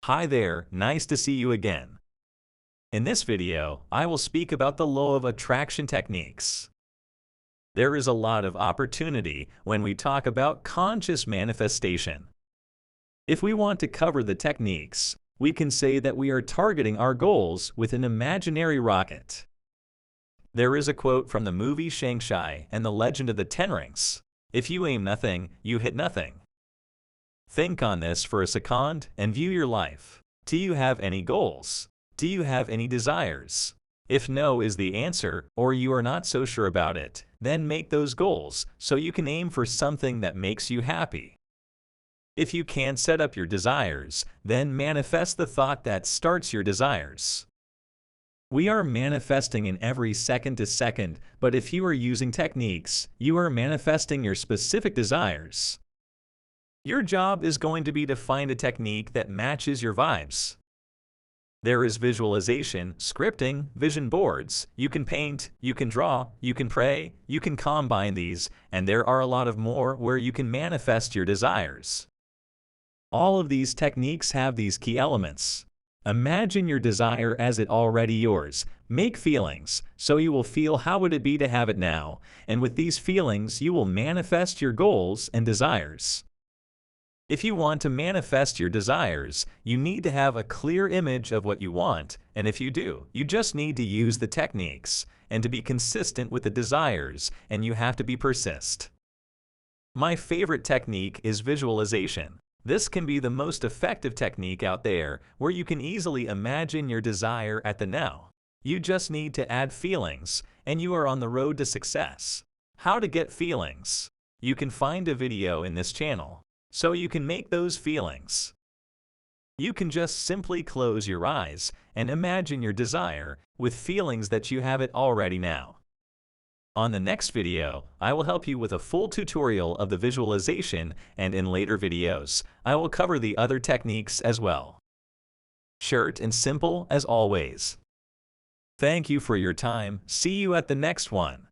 Hi there, nice to see you again. In this video, I will speak about the law of attraction techniques. There is a lot of opportunity when we talk about conscious manifestation. If we want to cover the techniques, we can say that we are targeting our goals with an imaginary rocket. There is a quote from the movie Shang-Chi and the Legend of the Ten Rings: "If you aim nothing, you hit nothing." Think on this for a second and view your life. Do you have any goals? Do you have any desires? If no is the answer, or you are not so sure about it, then make those goals so you can aim for something that makes you happy. If you can't set up your desires, then manifest the thought that starts your desires. We are manifesting in every second to second, but if you are using techniques, you are manifesting your specific desires. Your job is going to be to find a technique that matches your vibes. There is visualization, scripting, vision boards. You can paint, you can draw, you can pray, you can combine these, and there are a lot of more where you can manifest your desires. All of these techniques have these key elements. Imagine your desire as it already yours. Make feelings, so you will feel how would it be to have it now, and with these feelings you will manifest your goals and desires. If you want to manifest your desires, you need to have a clear image of what you want, and if you do, you just need to use the techniques and to be consistent with the desires, and you have to be persist. My favorite technique is visualization. This can be the most effective technique out there, where you can easily imagine your desire at the now. You just need to add feelings, and you are on the road to success. How to get feelings? You can find a video in this channel, so you can make those feelings. You can just simply close your eyes and imagine your desire with feelings that you have it already now. On the next video, I will help you with a full tutorial of the visualization, and in later videos, I will cover the other techniques as well. Short and simple as always. Thank you for your time. See you at the next one.